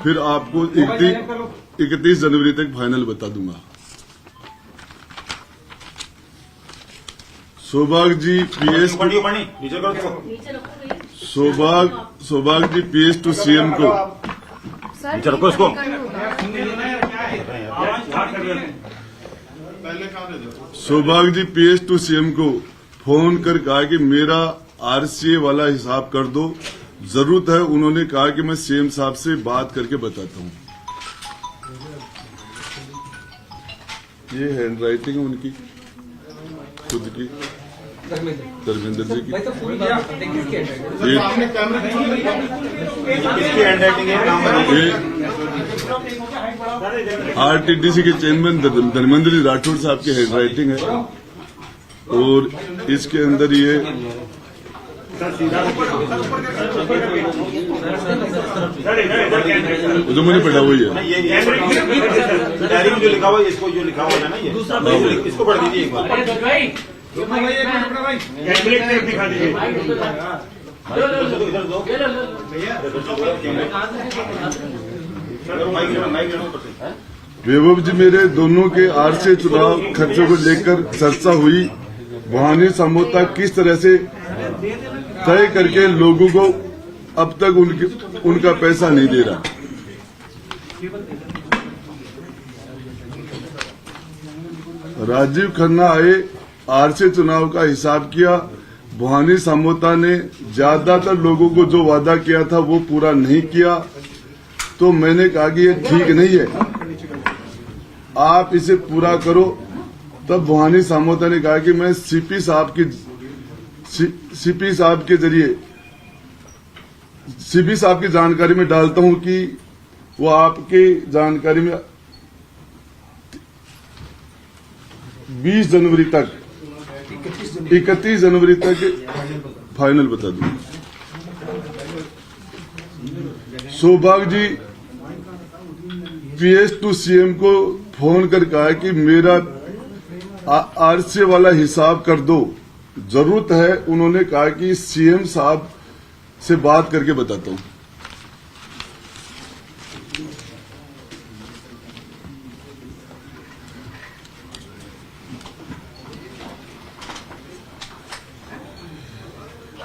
फिर आपको 31 जनवरी तक फाइनल बता दूंगा। सौभाग्य जी पीएस सौभाग्य जी पीएस टू सीएम को सौभाग्य जी पीएस टू सीएम को फोन कर कहा कि मेरा आरसीए वाला हिसाब कर दो, जरूरत है। उन्होंने कहा कि मैं सीएम साहब से बात करके बताता हूं। ये हैंड राइटिंग है उनकी खुद की, धर्मेंद्र जी की। आरटीडीसी के चेयरमैन धर्मेंद्र जी राठौड़ साहब की हैंड राइटिंग है और इसके अंदर ये जो मैंने पढ़ा हुई है, डायरी में जो लिखा हुआ है, इसको जो लिखा हुआ है ना, ये इसको पढ़ दीजिए एक बार। दिखा दीजिए। वैभव जी, मेरे दोनों के आरसीए चुनाव खर्चों को लेकर चर्चा हुई। भवानी समझौता किस तरह से तय करके लोगों को अब तक उनका पैसा नहीं दे रहा। राजीव खन्ना आए, आरसीए चुनाव का हिसाब किया। भवानी समझौता ने ज्यादातर लोगों को जो वादा किया था वो पूरा नहीं किया, तो मैंने कहा कि ये ठीक नहीं है, आप इसे पूरा करो। तब भवानी समझौता ने कहा कि मैं सीपी साहब के जरिए सीपी साहब की जानकारी में डालता हूं कि वो आपके जानकारी में 31 जनवरी तक फाइनल बता दूंगा। सौभाग्य जी पीएस टू सीएम को फोन कर कहा कि मेरा आरसीए वाला हिसाब कर दो, जरूरत है। उन्होंने कहा कि सीएम साहब से बात करके बताता हूं।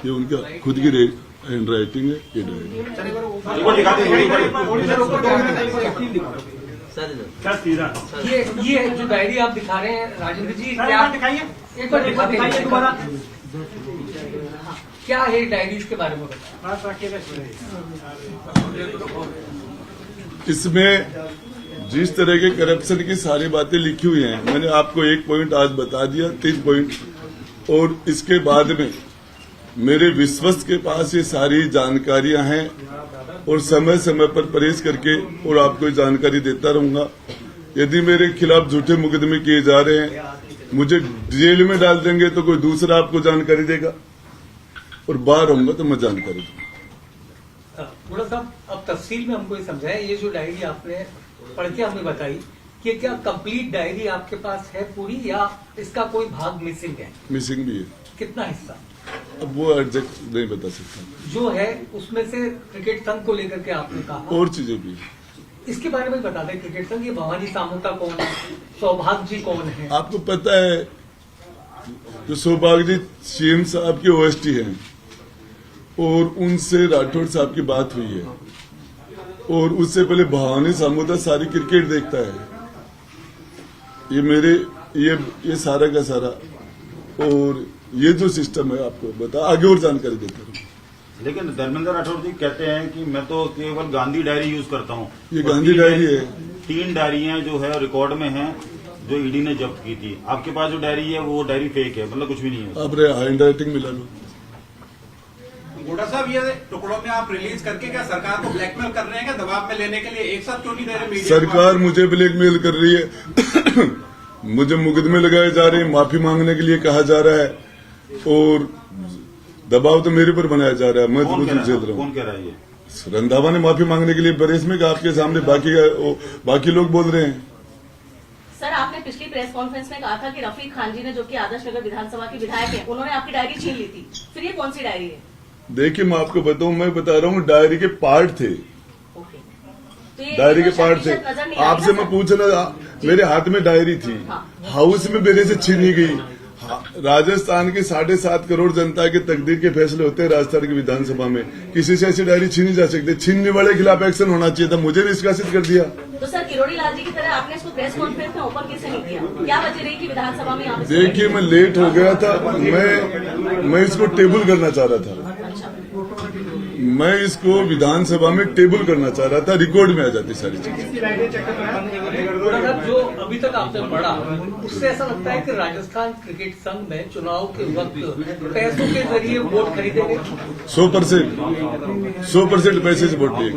ये उनका खुद की हैंड राइटिंग है। ये जो डायरी आप दिखा रहे हैं राजेंद्र जी, क्या दिखाइए एक बार दिखाइए दोबारा, क्या है डायरी, उसके बारे में बताइए। इसमें जिस तरह के करप्शन की सारी बातें लिखी हुई हैं, मैंने आपको एक पॉइंट आज बता दिया, 3 पॉइंट, और इसके बाद में मेरे विश्वस्त के पास ये सारी जानकारियां हैं और समय समय पर परहेज करके और आपको जानकारी देता रहूंगा। यदि मेरे खिलाफ झूठे मुकदमे किए जा रहे हैं, मुझे जेल में डाल देंगे तो कोई दूसरा आपको जानकारी देगा, और बाहर रहूंगा तो मैं जानकारी दूंगा। थोड़ा सा अब तफसील में हमको ये समझाया, ये जो डायरी आपने पढ़ के हमें बताई कि क्या कंप्लीट डायरी आपके पास है पूरी, या इसका कोई भाग मिसिंग है? मिसिंग भी है। कितना हिस्सा? अब वो एग्जैक्ट नहीं बता सकता। जो है उसमें से क्रिकेट संघ को लेकर के आपने कहा, और चीजें भी, इसके बारे में बता दें। क्रिकेट संघ, ये भवानी समझौता कौन है, सौभाग्य जी कौन है? आपको पता है जो सौभाग्य जी सीएम साहब के ओएसटी हैं, और उनसे राठौड़ साहब की बात हुई है, और उससे पहले भवानी समझौता सारी क्रिकेट देखता है। ये मेरे ये सारा का सारा, और ये जो सिस्टम है आपको बता, आगे और जानकारी देता हूँ। लेकिन धर्मेंद्र राठौड़ जी कहते हैं कि मैं तो केवल गांधी डायरी यूज करता हूँ। ये गांधी डायरी है। 3 डायरियां जो है रिकॉर्ड में हैं, जो ईडी ने जब्त की थी। आपके पास जो डायरी है वो डायरी फेक है, मतलब कुछ भी नहीं है। आप हैंड राइटिंग मिला लो। गोड़ा साहब, ये टुकड़ों में आप रिलीज करके क्या सरकार को ब्लैकमेल कर रहे हैं क्या, दबाव में लेने के लिए? एक साथ क्यों नहीं दे रहे? सरकार मुझे ब्लैकमेल कर रही है। मुझे मुकदमे लगाए जा रहे हैं, माफी मांगने के लिए कहा जा रहा है, और दबाव तो मेरे पर बनाया जा रहा है। मैं तो कुछ झेल रहा हूँ। कौन कह रहा है ये? रंधावा ने माफी मांगने के लिए बरेस में कहा, आपके सामने बाकी लोग बोल रहे हैं। सर, आपने पिछली प्रेस कॉन्फ्रेंस में कहा था कि रफीक खान जी ने, जो कि आदर्श नगर विधानसभा के विधायक हैं, उन्होंने आपकी डायरी छीन ली थी। फिर ये कौन सी डायरी है? देखिए, मैं आपको बताऊं, मैं बता रहा हूँ डायरी के पार्ट थे। तो ये डायरी के पार्ट थे। शर्त नजर नहीं आई आपसे ना मैं सर? पूछना, मेरे हाथ में डायरी थी, हाउस में मेरे से छीनी गई। राजस्थान की 7.5 करोड़ जनता के तकदीर के फैसले होते हैं राजस्थान की विधानसभा में। किसी से ऐसी डायरी छीनी जा सकती है? छीनने वाले के खिलाफ एक्शन होना चाहिए था, मुझे निष्कासित कर दिया। तो सर किरोड़ी लाल जी की तरह आपने इसको प्रेस कॉन्फ्रेंस में ओपन कैसे नहीं किया? क्या वजह रही कि विधानसभा में आप देखिए, मैं लेट हो गया था, मैं इसको टेबल करना चाह रहा था, मैं इसको विधानसभा में टेबल करना चाह रहा था, रिकॉर्ड में आ जाती सारी चीजें। और जो अभी तक आपने पढ़ा उससे ऐसा लगता है कि राजस्थान क्रिकेट संघ में चुनाव के वक्त पैसों के जरिए वोट खरीदे गए। 100% पैसे से वोट दिए।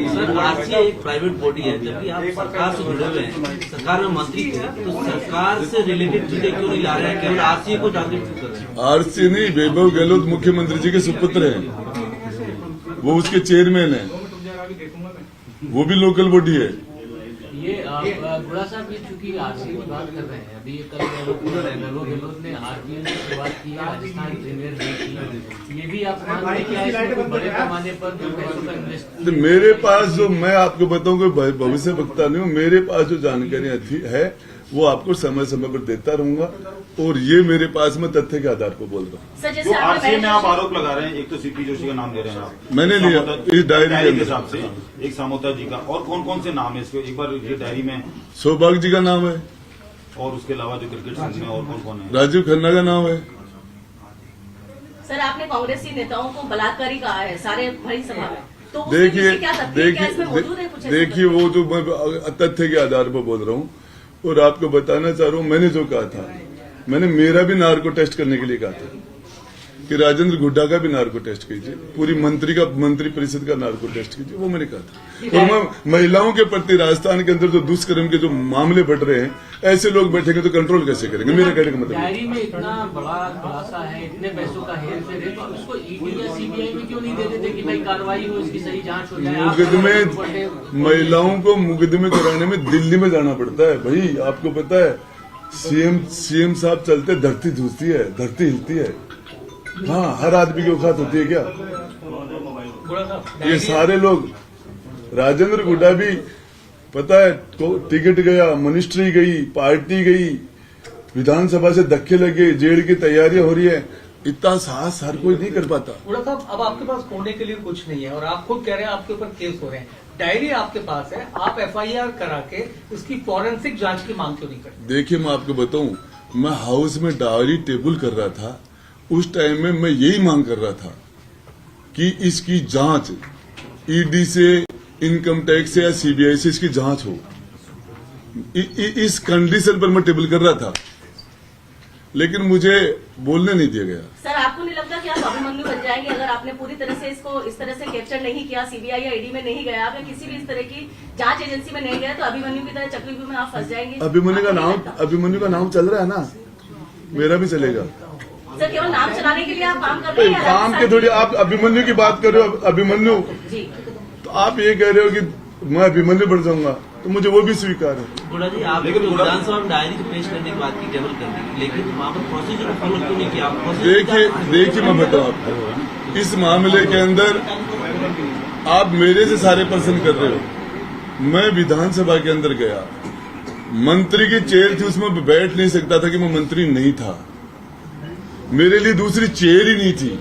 सर आरसीए एक प्राइवेट बॉडी है, जबकि आप सरकार से जुड़े हुए हैं, सरकार में मंत्री थे, तो सरकार से रिलेटेड चीजें क्यों नहीं ला रहे हैं, केवल आरसीए को टारगेट क्यों कर रहे हैं? आरसी नहीं, वैभव गहलोत मुख्यमंत्री जी के सुपुत्र हैं, वो उसके चेयरमैन हैं, वो भी लोकल बॉडी है। ये गुड़ा साहब, ये चूंकि आरसीए की बात कर रहे हैं, अभी ये कल गहलोत ने आरपीएल की शुरुआत की है, राजस्थान प्रीमियर लीग की, ये भी आप मान रहे हैं कि इसमें कोई बड़े पैमाने पर जो पैसों का इन्वेस्ट? तो मेरे पास जो, मैं आपको बताऊं कोई भविष्य वक्ता नहीं हूं, मेरे पास जो जानकारियां है वो आपको समय समय पर देता रहूंगा, और ये मेरे पास मैं तथ्य के आधार पर बोल रहा हूँ। सर जो जैसे आरसीए में आप आपने आरोप लगा रहे हैं, एक तो सीपी जोशी का नाम ले रहे हैं आप, मैंने लिया इस डायरी के के अंदर, हिसाब से एक सामोता जी का, और कौन कौन से नाम है इसके, एक बार ये डायरी में, सौभाग्य जी का नाम है, और उसके अलावा जो क्रिकेट संघ में और कौन कौन है? राजीव खन्ना का नाम है। सर आपने कांग्रेसी नेताओं को बलात्कारी कहा है सारे भरी सभा में, तो उसमें देखिए क्या तथ्य है? क्या इसमें मौजूद है कुछ ऐसे देखिए, वो जो मैं तथ्य के आधार पर बोल रहा हूँ और आपको बताना चाह रहा हूँ, मैंने जो कहा था, मैंने मेरा भी नार्को टेस्ट करने के लिए कहा था कि राजेंद्र गुड्डा का भी नार्को टेस्ट कीजिए, पूरी मंत्री परिषद का नार्को टेस्ट कीजिए, वो मैंने कहा था। और मैं महिलाओं के प्रति राजस्थान के अंदर जो दुष्कर्म के जो मामले बढ़ रहे हैं, ऐसे लोग बैठेंगे तो कंट्रोल कैसे करेंगे? मेरा कहने का मतलब डायरी में इतना बड़ा खुलासा है, इतने पैसों का हेर फेर है, तो उसको ईडी या सीबीआई में क्यों नहीं दे देते कि भाई कार्रवाई हो, इसकी सही जांच हो जाए? मुकदमे, महिलाओं को मुकदमे कराने में दिल्ली में जाना पड़ता है भाई, आपको पता है। सीएम साहब चलते धरती धूसती है, धरती हिलती है। हाँ, हर आदमी की औकात होती है क्या? ये सारे लोग, राजेंद्र गुड्डा भी पता है, टिकट गया, मिनिस्ट्री गई, पार्टी गई, विधानसभा से धक्के लगे, जेल की तैयारियां हो रही है, इतना साहस हर कोई नहीं कर पाता। गुड़ा साहब, अब आपके पास खोने के लिए कुछ नहीं है और आप खुद कह रहे हैं आपके ऊपर केस हो रहे हैं, डायरी आपके पास है, आप एफआईआर करा के इसकी फॉरेंसिक जांच की मांग क्यों नहीं करते? देखिए, मैं आपको बताऊं, मैं हाउस में डायरी टेबल कर रहा था, उस टाइम में मैं यही मांग कर रहा था कि इसकी जांच ईडी से, इनकम टैक्स से या सीबीआई से इसकी जांच हो। इस कंडीशन पर मैं टेबल कर रहा था, लेकिन मुझे बोलने नहीं दिया गया। सर आपको नहीं लगता कि आप अभिमन्यु बन जाएंगे अगर आपने पूरी तरह से इसको इस तरह से कैप्चर नहीं किया, सीबीआई या ईडी में नहीं गया, आप किसी भी इस तरह की जांच एजेंसी में नहीं गए, तो अभिमन्यु की तरह चक्रव्यूह में आप फंस जाएंगे? अभिमन्यु का नाम चल रहा है ना, मेरा भी चलेगा। सर केवल नाम चलाने के लिए आप काम कर रहे हैं? काम के थोड़ी, आप अभिमन्यु की बात कर रहे हो, अभिमन्यु, जी, तो आप ये कह रहे हो कि मैं अभिमन्यु बन जाऊंगा, तो मुझे वो भी स्वीकार है। गुड़ा जी, आपने विधानसभा में डायरी पेश करने की बात की, टेबल कर दी, लेकिन वहाँ पर प्रोसीजर फॉलो क्यों नहीं किया? देखिए मैं बताऊं आपको, इस मामले के अंदर आप मेरे से सारे प्रश्न कर रहे हो। मैं विधानसभा के अंदर गया, मंत्री की चेयर थी, उसमें बैठ नहीं सकता था कि मैं मंत्री नहीं था, मेरे लिए दूसरी चेयर ही नहीं थी,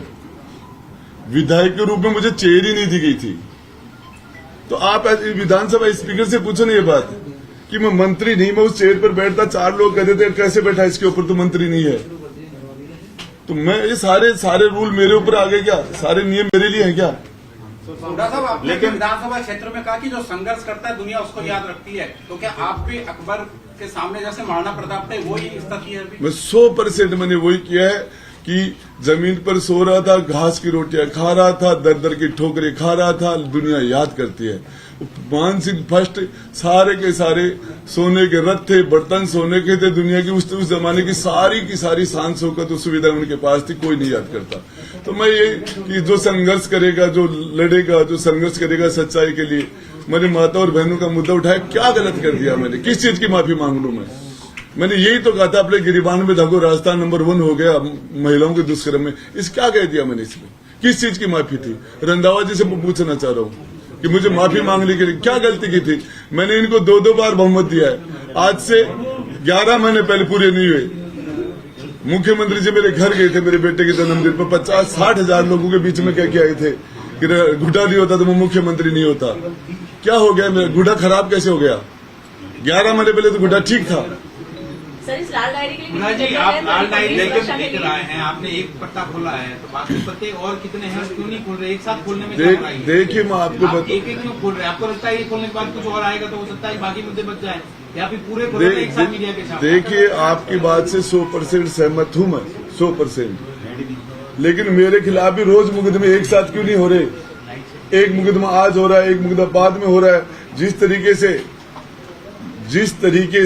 विधायक के रूप में मुझे चेयर ही नहीं दी गई थी। तो आप विधानसभा स्पीकर से पूछो ना ये बात कि मैं मंत्री नहीं, मैं उस चेयर पर बैठता, 4 लोग कहते थे कैसे बैठा इसके ऊपर, तो मंत्री नहीं है। तो मैं ये सारे रूल मेरे ऊपर आ गए क्या? सारे नियम मेरे लिए हैं क्या? गुड़ा साहब, आपने लेकिन विधानसभा क्षेत्र में कहा कि जो संघर्ष करता है दुनिया उसको याद रखती है, तो क्या आप भी अकबर के सामने जैसे महाराणा प्रताप थे वही स्थिति है? मैं 100% मैंने वही किया है कि जमीन पर सो रहा था, घास की रोटियां खा रहा था, दर की ठोकरें खा रहा था, दुनिया याद करती है। मान सिंह फर्स्ट, सारे के सारे सोने के रथ थे, बर्तन सोने के थे, दुनिया की उस जमाने की सारी शान शौकत सुविधा उनके पास थी, कोई नहीं याद करता। तो मैं ये कि जो संघर्ष करेगा, जो लड़ेगा, जो संघर्ष करेगा सच्चाई के लिए, मैंने माता और बहनों का मुद्दा उठाया, क्या गलत कर दिया मैंने? किस चीज की माफी मांग लूं मैं? मैंने यही तो कहा था, अपने गिरिबान में देखो राजस्थान नंबर 1 हो गया महिलाओं के दुष्कर्म में, इस क्या कह दिया मैंने इसमें? किस चीज की माफी थी? रंधावा जी से पूछना चाह रहा हूँ, कि मुझे माफी मांगने के लिए। क्या गलती की थी? मैंने इनको 2-2 बार बहुमत दिया है। आज से 11 महीने पहले पूरे नहीं हुए, मुख्यमंत्री जी मेरे घर गए थे मेरे बेटे के जन्मदिन पर। 50-60 हजार लोगों के बीच में कह के आए थे कि गुड्डा नहीं होता तो मैं मुख्यमंत्री नहीं होता। क्या हो गया? मेरा गुड्डा खराब कैसे हो गया? 11 महीने पहले तो गुड्डा ठीक था। सर, इस लाल डायरी के लिए गुना जी, कितने आप हैं? लाल डायरी पुलिस लेकर सुरक्षा के लेकर लिए? आए हैं, आपने एक पट्टा खोला है, तो बाकी पत्ते और कितने हैं क्यों नहीं खोल रहे? एक साथ खोलने में क्या बुराई है? देखिए मैं आपको आप एक एक क्यों खोल रहे हैं? आपको लगता है ये खोलने के बाद कुछ और आएगा तो हो सकता है बाकी मुद्दे बच जाए, या फिर पूरे खोलो एक साथ मीडिया के साथ? देखिए आपकी बात से 100% सहमत हूं मैं, 100%। लेकिन मेरे खिलाफ भी रोज मुकदमे एक साथ क्यों नहीं हो रहे? एक मुकदमा आज हो रहा है, एक मुकदमा बाद में हो रहा है। जिस तरीके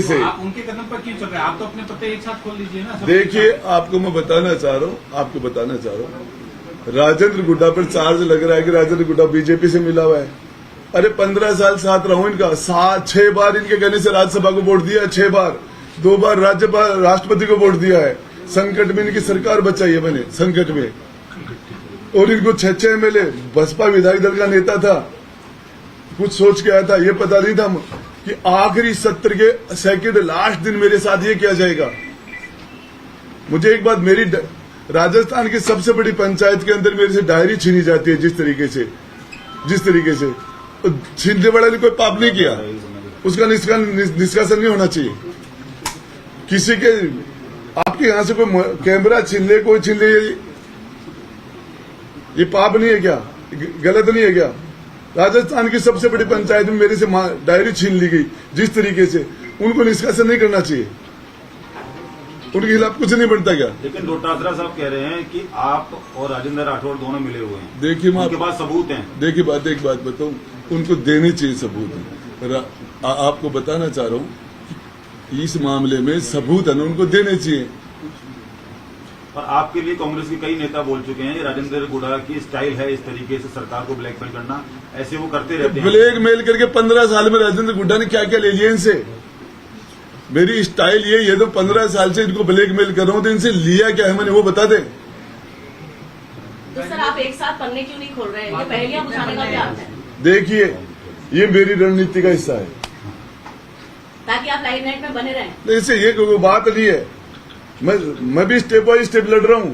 से आप उनके कदम पर क्यों चल रहे हैं? आप तो अपने पत्ते एक साथ खोल लीजिए ना। देखिए आपको मैं बताना चाह रहा हूं, राजेंद्र गुड्डा पर चार्ज लग रहा है कि राजेंद्र गुड्डा बीजेपी से मिला हुआ है। अरे 15 साल साथ रहा हूं इनका, 6 बार इनके कहने से राज्यसभा को वोट दिया, 6 बार, 2 बार राष्ट्रपति को वोट दिया है। संकट में इनकी सरकार बचाई है मैंने, संकट में। और इनको 6 MLA, बसपा विधायक दल का नेता था, कुछ सोच के आया था, ये पता नहीं था कि आखिरी सत्र के सेकंड लास्ट दिन मेरे साथ ये किया जाएगा। मुझे एक बात, मेरी राजस्थान की सबसे बड़ी पंचायत के अंदर मेरे से डायरी छीनी जाती है जिस तरीके से तो छीनने वाले ने कोई पाप नहीं किया, उसका निष्कासन नहीं होना चाहिए। किसी के आपके यहां से कोई कैमरा छीन ले, कोई छीन ले, ये पाप नहीं है क्या? गलत नहीं है क्या? राजस्थान की सबसे बड़ी पंचायत में मेरे से डायरी छीन ली गई जिस तरीके से, उनको निष्कासन नहीं करना चाहिए? उनके खिलाफ कुछ नहीं बनता क्या? लेकिन डोटासरा साहब कह रहे हैं कि आप और राजेंद्र राठौड़ दोनों मिले हुए हैं। देखिए मैं उनके पास सबूत हैं। देखिए एक बात बताऊं, उनको देने चाहिए सबूत। आपको बताना चाह रहा हूं, इस मामले में सबूत है ना, उनको देने चाहिए। और आपके लिए कांग्रेस के कई नेता बोल चुके हैं, राजेंद्र गुड्डा की स्टाइल है इस तरीके से सरकार को ब्लैकमेल करना, ऐसे वो करते रहते हैं। ब्लैकमेल करके 15 साल में राजेंद्र गुड्डा ने क्या क्या ले लिया इनसे? मेरी स्टाइल ये तो 15 साल से इनको ब्लैकमेल कर रहा हूं, तो इनसे लिया क्या है मैंने, वो बता दें। तो सर, आप एक साथ पन्ने क्यों नहीं खोल रहे हैं? ये पहेलियां बुझाने का क्या अर्थ है? देखिए ये मेरी रणनीति का हिस्सा है, ताकि आप लाइमलाइट में बने रहें। तो इससे ये कोई बात नहीं है। मैं भी स्टेप बाय स्टेप लड़ रहा हूं।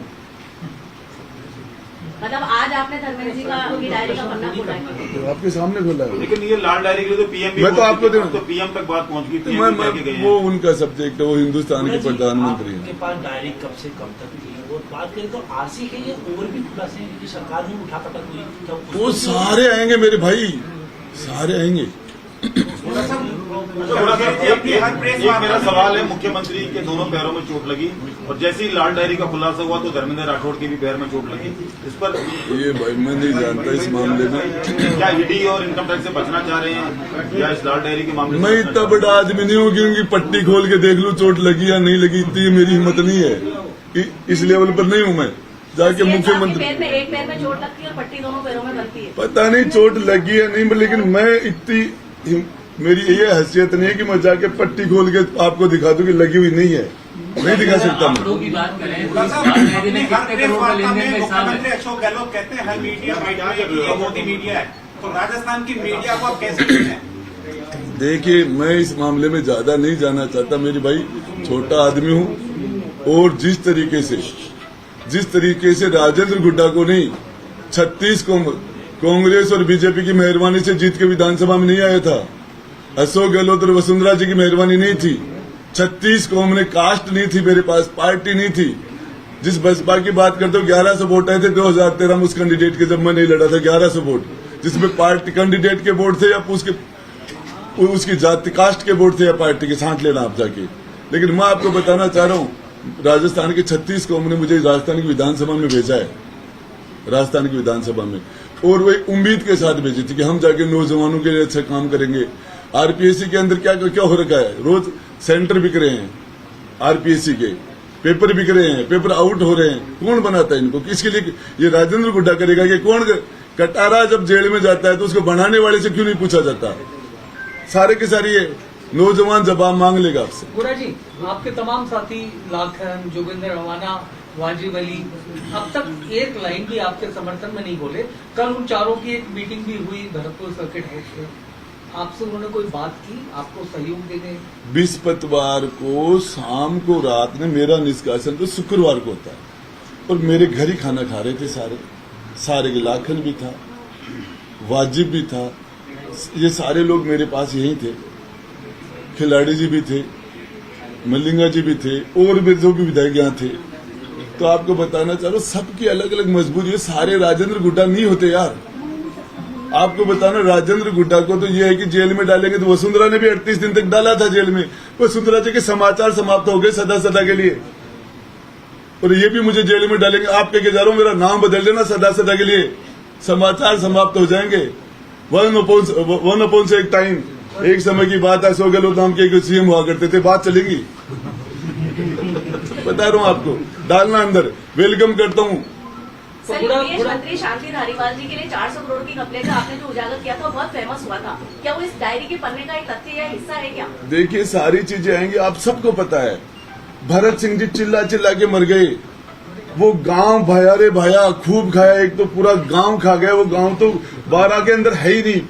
मतलब आज आपने धर्मेंद्र जी का उनकी डायरी का पन्ना खोला है? तो आपके सामने खोला है। लेकिन ये लाल डायरी के लिए तो पीएम भी मैं तो आपको तो पीएम तक बात पहुंच गई, पीएम भी लेके गए हैं। वो उनका सब्जेक्ट है, वो हिंदुस्तान के प्रधानमंत्री आपके हैं। पास डायरी कब से कब तक थी? और बात करें तो आरसी के लिए और भी खुलासे हैं कि सरकार में उठापटक हुई, तो वो सारे आएंगे मेरे भाई, सारे आएंगे। एक मेरा सवाल है, मुख्यमंत्री के दोनों पैरों में चोट लगी और जैसे ही लाल डायरी का खुलासा हुआ तो धर्मेंद्र राठौड़ के भी पैर में चोट लगी। इस पर ये भाई मैं नहीं जानता इस मामले में। क्या ईडी और इनकम टैक्स से बचना चाह रहे हैं या इस लाल डायरी के मामले मैं इतना बड़ा आदमी नहीं हूँ कि उनकी पट्टी खोल के देख लूं चोट लगी या नहीं लगी, इतनी मेरी हिम्मत नहीं है। इस लेवल पर नहीं हूँ मैं जाके मुख्यमंत्री। एक पैर में चोट लगती है और पट्टी दोनों पैरों में बनती है। पता नहीं चोट लगी है नहीं, लेकिन मैं इतनी, मेरी ये हैसियत नहीं है कि मैं जाके पट्टी खोल के आपको दिखा दूं कि लगी हुई नहीं है, नहीं दिखा सकता मैं। लोगों की बात करें तो गुना इस साहब, लाल डायरी में हर कितने प्रेस करोड़ का वार्ता लेन देन में का हिसाब मुख्यमंत्री है? अशोक गहलोत कहते हैं हर मीडिया ये मोदी मीडिया है, तो राजस्थान की मीडिया को आप कैसे देखते हैं? देखिए मैं इस मामले में ज्यादा नहीं जाना चाहता, मेरी भाई छोटा आदमी हूँ। और जिस तरीके से राजेंद्र गुड्डा को नहीं, 36 को कांग्रेस और बीजेपी की मेहरबानी से जीत के विधानसभा में नहीं आया था। अशोक गहलोत और वसुंधरा जी की मेहरबानी नहीं थी। 36 को हमने कास्ट नहीं थी, मेरे पास पार्टी नहीं थी। जिस बसपा की बात करते हो 1100 वोट आए थे 2013 में उस कैंडिडेट के, जब मैं नहीं लड़ा था 1100 वोट, जिसमें पार्टी कैंडिडेट के वोट थे या उसकी जाति कास्ट के वोट थे या पार्टी के, साथ लेना आप जाके। लेकिन मैं आपको बताना चाह रहा हूँ, राजस्थान के 36 कौम ने मुझे राजस्थान की विधानसभा में भेजा है, राजस्थान की विधानसभा में, और वो उम्मीद के साथ भेजी थी कि हम जाके नौजवानों के लिए अच्छा काम करेंगे। आरपीएससी के अंदर क्या हो रखा है, रोज सेंटर बिक रहे हैं, आरपीएससी के पेपर बिक रहे हैं, पेपर आउट हो रहे हैं। कौन बनाता है इनको? किसके लिए ये राजेंद्र गुड्डा करेगा कि कौन? कटारा जब जेल में जाता है तो उसको बनाने वाले से क्यों नहीं पूछा जाता? सारे के सारे ये नौजवान जवाब मांग लेगा आपसे। गुना जी, आपके तमाम साथी लाखन, जोगिंदर रवाना वाजिब अली, अब तक एक लाइन भी आपके समर्थन में नहीं बोले। कल उन चारों की एक मीटिंग भी हुई भरतपुर सर्किट हाउस में, आपसे उन्होंने कोई बात की, आपको सहयोग देने? बृहस्पतिवार को शाम को रात में मेरा निष्कासन तो शुक्रवार को होता है, और मेरे घर ही खाना खा रहे थे सारे के लाखन भी था, वाजिब भी था, ये सारे लोग मेरे पास यही थे, खिलाड़ी जी भी थे, मल्लिंगा जी भी थे, और भी जो भी विधायक यहाँ थे। तो आपको बताना चाह रहा हूं, सबकी अलग अलग मजबूरी है। सारे राजेंद्र गुड्डा नहीं होते यार। आपको बताना, राजेंद्र गुड्डा को तो ये है कि जेल में डालेंगे, तो वसुंधरा ने भी 38 दिन तक डाला था जेल में। वसुंधरा जी के समाचार समाप्त हो गए सदा के लिए, और ये भी मुझे जेल में डालेंगे। आप कह के जा रहा हूं, मेरा नाम बदल देना सदा के लिए, समाचार समाप्त हो जाएंगे। वन अपॉन से एक टाइम, एक समय की बात है, अशोक गहलोत नाम के एक सीएम हुआ करते थे, बात चलेगी। बता रहा हूं आपको, डालना अंदर, वेलकम करता हूं। सर, यूपीएस मंत्री शांति धारीवाल जी के लिए 400 करोड़ की घपले का आपने जो उजागर किया था, बहुत फेमस हुआ था। क्या वो इस डायरी के पन्ने का एक तथ्य या हिस्सा है क्या? देखिए, सारी चीजें आएंगी, आप सबको पता है। भरत सिंह जी चिल्ला के मर गए, वो गांव भया रे भया, खूब खाया, एक तो पूरा गांव खा गया। वो गांव तो 12 के अंदर है ही नहीं,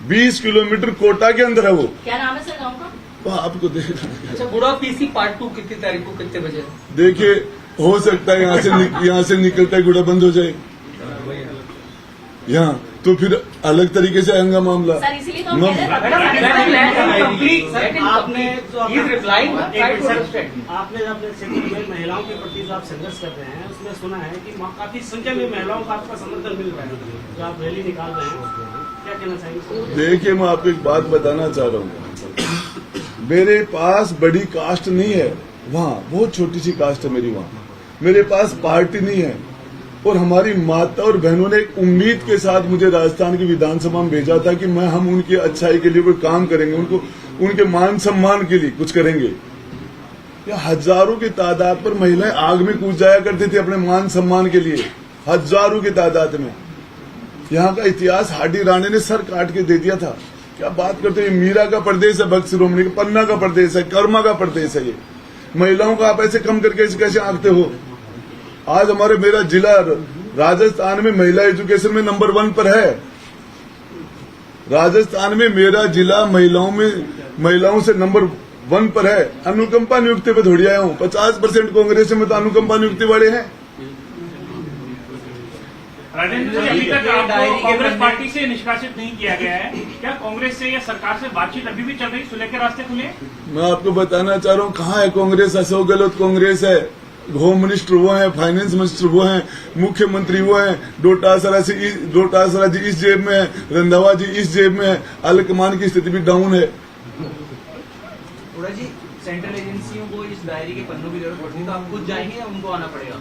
20 किलोमीटर कोटा के अंदर है वो। क्या नाम है सर गाँव का? तो आपको देखना। अच्छा, गुड़ा पीसी पार्ट 2 कितनी तारीख को, कितने बजे? देखिए, हो सकता है यहाँ से निकलता है गुड़ा बंद हो जाए यहाँ, तो फिर अलग तरीके से आएगा मामला। सर, इसीलिए तो हम कह रहे हैं आपने जो आपने अपने क्षेत्र में महिलाओं के प्रति जो आप संघर्ष कर रहे हैं, उसमें सुना है कि काफी संख्या में महिलाओं का आपका समर्थन मिल रहा है, जो आप रैली निकाल रहे हैं, क्या कहना चाहिए? देखिए, मैं आपको एक बात बताना चाह रहा हूँ, मेरे पास बड़ी कास्ट नहीं है, वहाँ बहुत छोटी सी कास्ट है मेरी, वहाँ मेरे पास पार्टी नहीं है। और हमारी माता और बहनों ने एक उम्मीद के साथ मुझे राजस्थान की विधानसभा में भेजा था कि हम उनकी अच्छाई के लिए कोई काम करेंगे, उनको उनके मान सम्मान के लिए कुछ करेंगे। या हजारों की तादाद पर महिलाएं आग में कूद जाया करती थी अपने मान सम्मान के लिए, हजारों की तादाद में। यहाँ का इतिहास हाडी राणे ने सर काट के दे दिया था। क्या बात करते हैं, मीरा का प्रदेश है, भक्त शिरोमणि का, पन्ना का प्रदेश है, कर्मा का प्रदेश है। ये महिलाओं को आप ऐसे कम करके कैसे आंकते हो? आज मेरा जिला राजस्थान में महिला एजुकेशन में नंबर 1 पर है। राजस्थान में मेरा जिला महिलाओं से नंबर 1 पर है। अनुकंपा नियुक्ति पे थोड़ी आया हूँ, 50% कांग्रेस में तो अनुकंपा नियुक्ति वाले हैं। राजेंद्र जी, अभी तक आपको कांग्रेस पार्टी से निष्कासित नहीं किया गया है, क्या कांग्रेस से या सरकार से बातचीत अभी भी चल रही, सुलह के रास्ते खुले? मैं आपको बताना चाह रहा हूँ, कहाँ है कांग्रेस? अशोक गहलोत कांग्रेस है, होम मिनिस्टर वो है, फाइनेंस मिनिस्टर वो है, मुख्यमंत्री वो है, डोटासरा जी इस जेब में है, रंधावा जी इस जेब में है, आलाकमान की स्थिति भी डाउन है। जी, सेंट्रल एजेंसियों को इस डायरी के पन्नों की जरूरत पड़ती है, तो आप खुद जाएंगे या उनको आना पड़ेगा?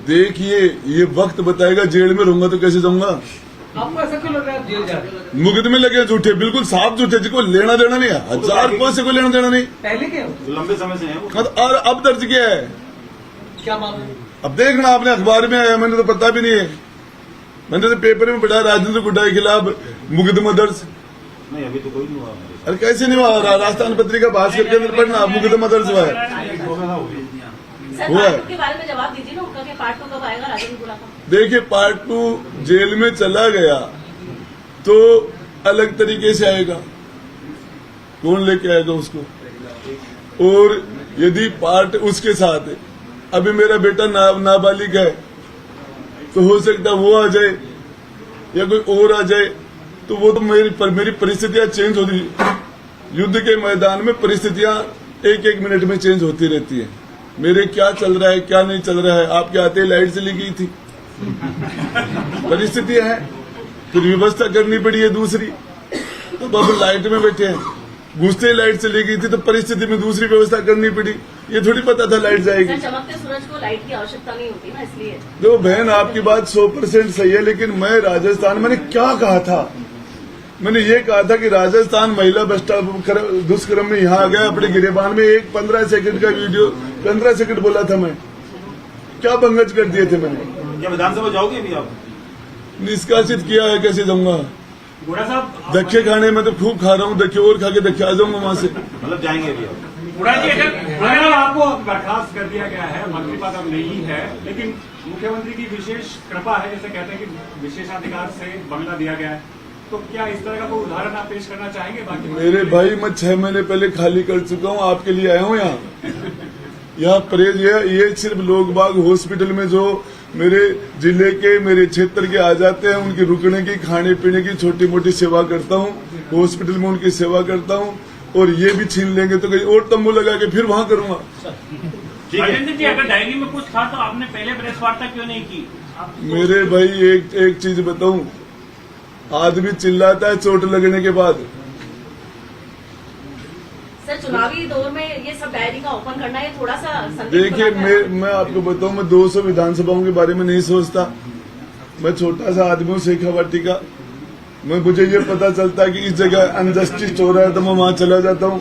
देखिए, ये वक्त बताएगा। जेल में रहूंगा तो कैसे जाऊंगा? आपको ऐसा क्यों लग रहा है जेल जा रहे? मुकदमे लगे झूठे, बिल्कुल साफ झूठे, जिसको लेना देना नहीं है, 1000 रुपये से कोई लेना देना नहीं। पहले क्या लंबे समय से है वो। और अब दर्ज किया है। क्या मामला? अब देखना, आपने अखबार में आया, मैंने तो पता भी नहीं है। मैंने तो पेपर में पढ़ा, राजेंद्र गुड्डा के खिलाफ मुकदमा दर्ज। नहीं, अभी तो कोई नहीं हुआ। अरे कैसे नहीं हुआ? राजस्थान पत्रिका भास्कर के अंदर पढ़ना, मुकदमा दर्ज हुआ है। सर, पार्ट 2 के बारे में जवाब दीजिए ना उनका, कि पार्ट 2 कब आएगा राजेंद्र गुड़ा का? देखिए, पार्ट 2 जेल में चला गया तो अलग तरीके से आएगा, कौन लेके आएगा उसको? और यदि पार्ट उसके साथ है, अभी मेरा बेटा नाबालिग है, तो हो सकता है वो आ जाए या कोई और आ जाए, तो वो तो मेरी परिस्थितियां चेंज होती। युद्ध के मैदान में परिस्थितियां एक मिनट में चेंज होती रहती है। मेरे क्या चल रहा है, क्या नहीं चल रहा है, आपके आते ही लाइट चली गई थी। परिस्थितियां हैं, फिर व्यवस्था करनी पड़ी है दूसरी। तो अब लाइट में बैठे हैं, घुसते ही लाइट चली गई थी, तो परिस्थिति में दूसरी व्यवस्था करनी पड़ी। ये थोड़ी पता था लाइट जाएगी। चमकते सूरज को लाइट की आवश्यकता नहीं होती ना, इसलिए। देखो बहन, आपकी बात 100% सही है, लेकिन मैं राजस्थान, मैंने क्या कहा था? मैंने ये कहा था कि राजस्थान महिला दुष्कर्म में यहाँ आ गया अपने गिरेबान में। एक 15 सेकंड का वीडियो, 15 सेकंड बोला था मैं, क्या पंगज कर दिए थे मैंने। क्या विधानसभा जाओगे अभी आप? निष्कासित किया है, कैसे जाऊंगा? गोड़ा साहब, धक्के खाने में तो खूब खा रहा हूँ, धक्के और खा के धक्के आ जाऊंगा वहां से। मतलब जाएंगे अभी आप? गुड़ा जी अगर अगर आपको बर्खास्त कर दिया गया है, मंत्री पद अब नहीं है, लेकिन मुख्यमंत्री की विशेष कृपा है, जैसे कहते हैं कि विशेषाधिकार से बंगला दिया गया है, तो क्या इस तरह का कोई उदाहरण आप पेश करना चाहेंगे? बाकी मेरे भाई मैं 6 महीने पहले खाली कर चुका हूँ, आपके लिए आया हूँ यहाँ परहेज ये सिर्फ लोग बाग हॉस्पिटल में जो मेरे जिले के मेरे क्षेत्र के आ जाते हैं उनकी रुकने की खाने पीने की छोटी मोटी सेवा करता हूँ, हॉस्पिटल में उनकी सेवा करता हूँ, और ये भी छीन लेंगे तो कहीं और तंबू लगा के फिर वहां करूंगा। राजेंद्र जी अगर डायरी में कुछ था तो आपने पहले प्रेस वार्ता क्यों नहीं की? मेरे भाई एक चीज बताऊं, आदमी चिल्लाता है चोट लगने के बाद। सर चुनावी दौर में ये सब डायरी का ओपन करना ये थोड़ा सा देखिए मैं आपको बताऊं, मैं 200 विधानसभाओं के बारे में नहीं सोचता। मैं छोटा सा आदमी हूँ शेखावाटी का। मुझे ये पता चलता है कि इस जगह अनजस्टिस हो रहा है तो मैं वहां चला जाता हूँ।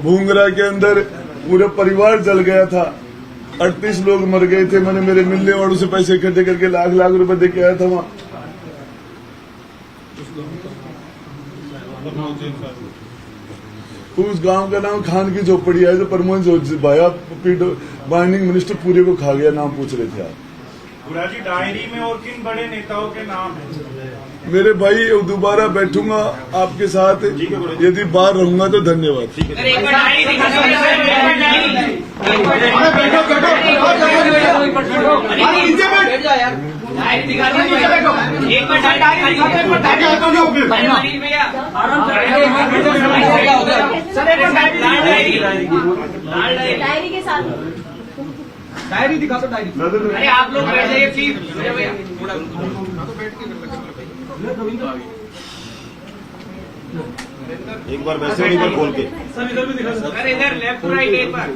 भूंगरा के अंदर पूरे परिवार जल गया था, 38 लोग मर गए थे। मैंने मेरे मिलने वालों से पैसे इकट्ठे करके लाख रुपए दे के आया था वहां। उस गांव का नाम खान की झोपड़ी है जो प्रमोद भाया माइनिंग मिनिस्टर पूरे को खा गया। नाम पूछ रहे थे आप? गुड़ा जी डायरी में और किन बड़े नेताओं के नाम है? मेरे भाई दोबारा बैठूंगा आपके साथ, यदि बाहर रहूंगा तो धन्यवाद। डायरी के साथ डायरी दिखा दो डायरी। अरे आप लोग बैठ जाइए प्लीज। एक बार वैसे एक बार बोल के सर इधर भी दिखा। सर इधर लेफ्ट राइट एक बार।